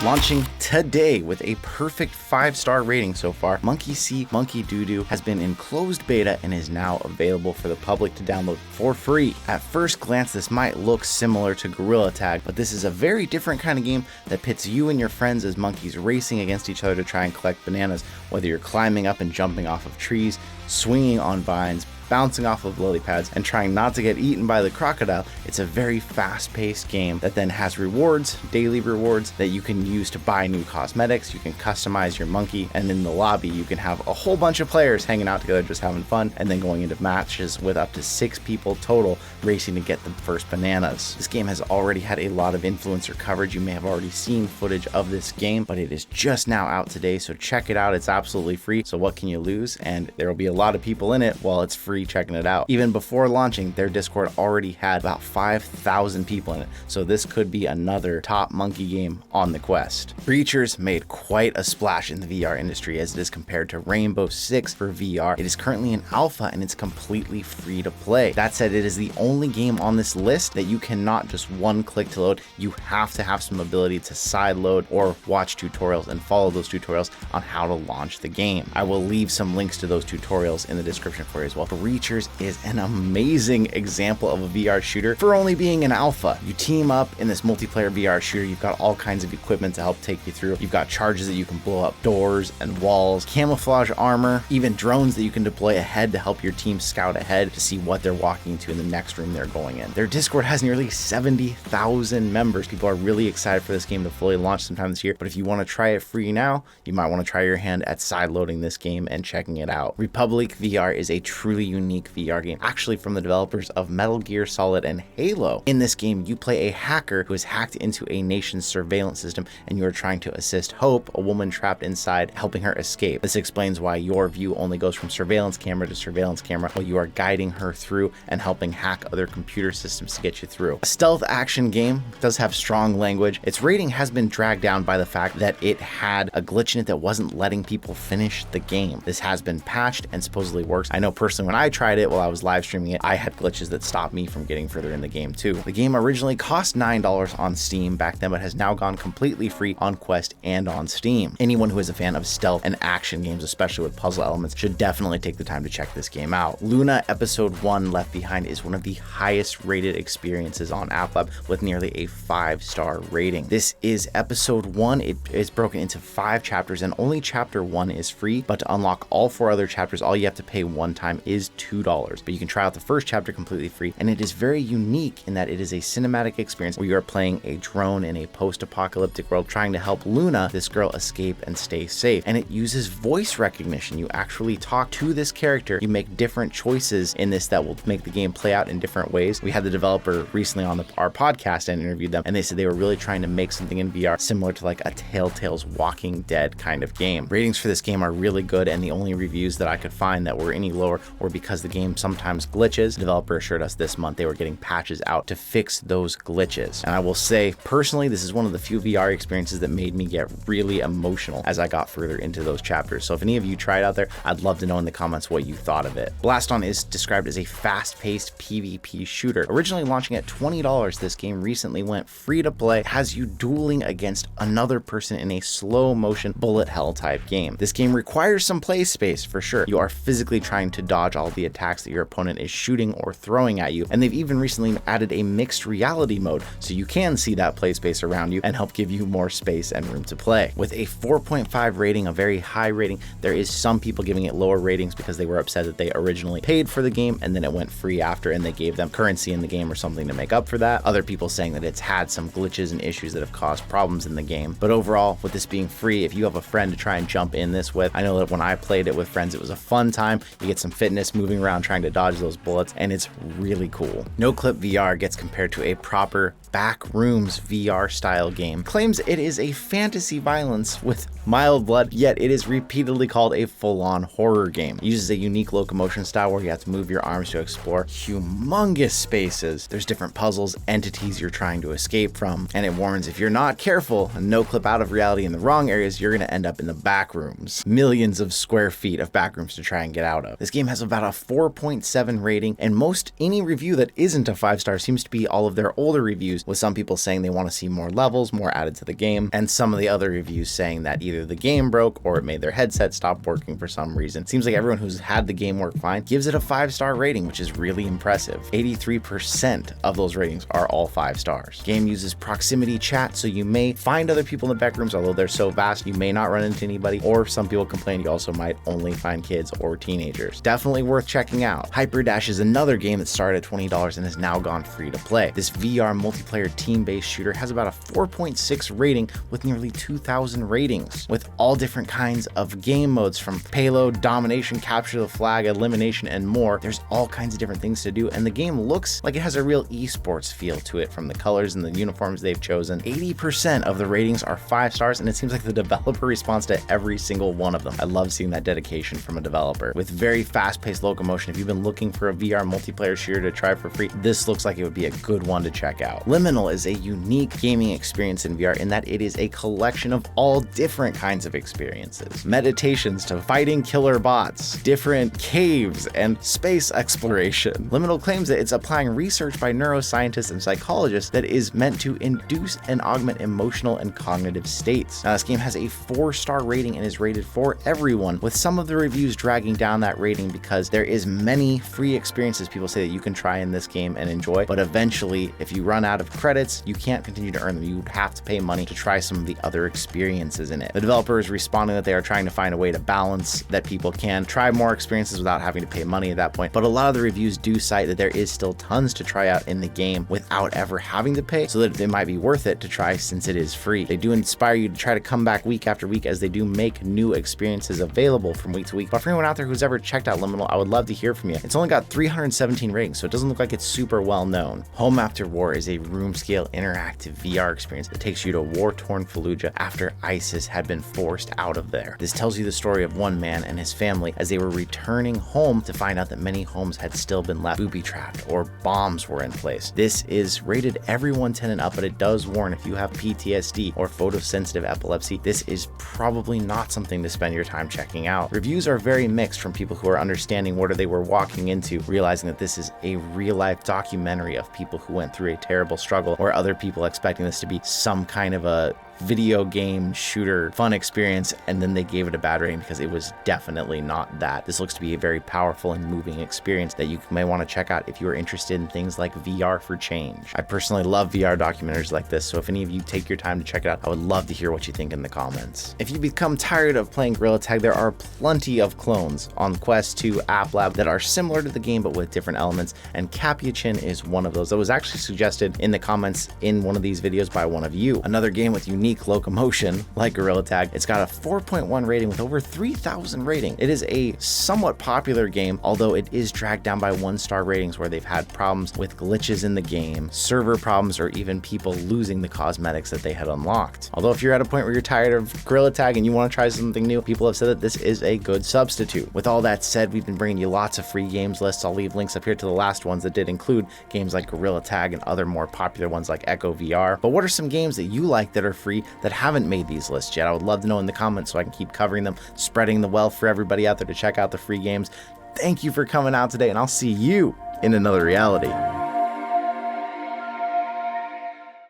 Launching today with a perfect 5-star rating so far, Monkey See, Monkey Doo Doo has been in closed beta and is now available for the public to download for free. At first glance, this might look similar to Gorilla Tag, but this is a very different kind of game that pits you and your friends as monkeys racing against each other to try and collect bananas, whether you're climbing up and jumping off of trees, swinging on vines, bouncing off of lily pads, and trying not to get eaten by the crocodile. It's a very fast-paced game that then has rewards, daily rewards, that you can use to buy new cosmetics. You can customize your monkey, and in the lobby you can have a whole bunch of players hanging out together just having fun, and then going into matches with up to 6 people total racing to get the first bananas. This game has already had a lot of influencer coverage. You may have already seen footage of this game, but it is just now out today, so check it out. It's absolutely free, so what can you lose? And there will be a lot of people in it while it's free checking it out. Even before launching, their Discord already had about 5,000 people in it, so this could be another top monkey game on the Quest. Creatures made quite a splash in the VR industry as it is compared to Rainbow Six for VR. It is currently in alpha and it's completely free to play. That said, it is the only game on this list that you cannot just one click to load. You have to have some ability to side load or watch tutorials and follow those tutorials on how to launch the game. I will leave some links to those tutorials in the description for you as well. Creatures is an amazing example of a VR shooter for only being an alpha. You team up in this multiplayer VR shooter. You've got all kinds of equipment to help take you through. You've got charges that you can blow up doors and walls, camouflage armor, even drones that you can deploy ahead to help your team scout ahead to see what they're walking into in the next room they're going in. Their Discord has nearly 70,000 members. People are really excited for this game to fully launch sometime this year, but if you want to try it free now, you might want to try your hand at sideloading this game and checking it out. Republic VR is a truly unique VR game, actually from the developers of Metal Gear Solid and Halo. In this game, you play a hacker who is hacked into a nation's surveillance system, and you are trying to assist Hope, a woman trapped inside, helping her escape. This explains why your view only goes from surveillance camera to surveillance camera, while you are guiding her through and helping hack other computer systems to get you through. A stealth action game, does have strong language. Its rating has been dragged down by the fact that it had a glitch in it that wasn't letting people finish the game. This has been patched and supposedly works. I know personally when I tried it while I was live streaming it, I had glitches that stopped me from getting further in the game too. The game originally cost $9 on Steam back then, but has now gone completely free on Quest and on Steam. Anyone who is a fan of stealth and action games, especially with puzzle elements, should definitely take the time to check this game out. Luna Episode 1 Left Behind is one of the highest rated experiences on App Lab with nearly a 5-star rating. This is Episode 1. It is broken into 5 chapters and only Chapter 1 is free, but to unlock all 4 other chapters, all you have to pay one time is $2. But you can try out the first chapter completely free, and it is very unique in that it is a cinematic experience where you are playing a drone in a post-apocalyptic world trying to help Luna, this girl, escape and stay safe. And it uses voice recognition. You actually talk to this character. You make different choices in this that will make the game play out in different ways. We had the developer recently on our podcast and interviewed them, and they said they were really trying to make something in VR similar to like a Telltale's Walking Dead kind of game. Ratings for this game are really good, and the only reviews that I could find that were any lower were because the game sometimes glitches. The developer assured us this month they were getting patches out to fix those glitches. And I will say, personally, this is one of the few VR experiences that made me get really emotional as I got further into those chapters. So if any of you tried out there, I'd love to know in the comments what you thought of it. Blast On is described as a fast-paced PvP shooter. Originally launching at $20, this game recently went free to play, has you dueling against another person in a slow-motion bullet hell type game. This game requires some play space for sure. You are physically trying to dodge all the attacks that your opponent is shooting or throwing at you, and they've even recently added a mixed reality mode so you can see that play space around you and help give you more space and room to play. With a 4.5 rating, a very high rating, there is some people giving it lower ratings because they were upset that they originally paid for the game and then it went free after and they gave them currency in the game or something to make up for that. Other people saying that it's had some glitches and issues that have caused problems in the game. But overall, with this being free, if you have a friend to try and jump in this with, I know that when I played it with friends, it was a fun time. You get some fitness moving around trying to dodge those bullets, and it's really cool. No Clip VR gets compared to a proper Backrooms VR style game. Claims it is a fantasy violence with mild blood, yet it is repeatedly called a full-on horror game. It uses a unique locomotion style where you have to move your arms to explore humongous spaces. There's different puzzles, entities you're trying to escape from, and it warns if you're not careful and no clip out of reality in the wrong areas, you're gonna end up in the backrooms. Millions of square feet of backrooms to try and get out of. This game has about a 4.7 rating, and any review that isn't a 5-star seems to be all of their older reviews, with some people saying they want to see more levels, more added to the game, and some of the other reviews saying that either the game broke or it made their headset stop working for some reason. Seems like everyone who's had the game work fine gives it a 5-star rating, which is really impressive. 83% of those ratings are all 5 stars. Game uses proximity chat, so you may find other people in the Backrooms, although they're so vast you may not run into anybody, or some people complain you also might only find kids or teenagers. Definitely worth checking out. Hyperdash is another game that started at $20 and has now gone free to play. This VR multiplayer team-based shooter has about a 4.6 rating with nearly 2,000 ratings, with all different kinds of game modes from payload, domination, capture the flag, elimination, and more. There's all kinds of different things to do, and the game looks like it has a real esports feel to it from the colors and the uniforms they've chosen. 80% of the ratings are 5 stars, and it seems like the developer responds to every single one of them. I love seeing that dedication from a developer. With very fast-paced locomotion, if you've been looking for a VR multiplayer shooter to try for free, this looks like it would be a good one to check out. Liminal is a unique gaming experience in VR in that it is a collection of all different kinds of experiences. Meditations to fighting killer bots, different caves, and space exploration. Liminal claims that it's applying research by neuroscientists and psychologists that is meant to induce and augment emotional and cognitive states. Now, this game has a 4-star rating and is rated for everyone, with some of the reviews dragging down that rating because there is many free experiences people say that you can try in this game and enjoy, but eventually, if you run out of credits, you can't continue to earn them. You have to pay money to try some of the other experiences in it. The developer is responding that they are trying to find a way to balance that people can try more experiences without having to pay money at that point, but a lot of the reviews do cite that there is still tons to try out in the game without ever having to pay, so that it might be worth it to try since it is free. They do inspire you to try to come back week after week as they do make new experiences available from week to week. But for anyone out there who's ever checked out Liminal, I would love to hear from you. It's only got 317 ratings, so it doesn't look like it's super well known. Home After War is a room-scale interactive VR experience that takes you to war-torn Fallujah after ISIS had been forced out of there. This tells you the story of one man and his family as they were returning home to find out that many homes had still been left booby-trapped or bombs were in place. This is rated everyone 10 and up, but it does warn if you have PTSD or photosensitive epilepsy, this is probably not something to spend your time checking out. Reviews are very mixed from people who are understanding what they were walking into, realizing that this is a real-life documentary of people who went through a terrible struggle, or other people expecting this to be some kind of a video game shooter fun experience, and then they gave it a bad rating because it was definitely not that. This looks to be a very powerful and moving experience that you may want to check out if you are interested in things like VR for change. I personally love VR documentaries like this, so if any of you take your time to check it out, I would love to hear what you think in the comments. If you become tired of playing Gorilla Tag, there are plenty of clones on Quest 2 App Lab that are similar to the game but with different elements, and Capuchin is one of those that was actually suggested in the comments in one of these videos by one of you. Another game with unique locomotion like Gorilla Tag. It's got a 4.1 rating with over 3,000 rating. It is a somewhat popular game, although it is dragged down by 1-star ratings where they've had problems with glitches in the game, server problems, or even people losing the cosmetics that they had unlocked. Although if you're at a point where you're tired of Gorilla Tag and you want to try something new, people have said that this is a good substitute. With all that said, we've been bringing you lots of free games lists. I'll leave links up here to the last ones that did include games like Gorilla Tag and other more popular ones like Echo VR. But what are some games that you like that are free that haven't made these lists yet? I would love to know in the comments so I can keep covering them, spreading the wealth for everybody out there to check out the free games. Thank you for coming out today, and I'll see you in another reality.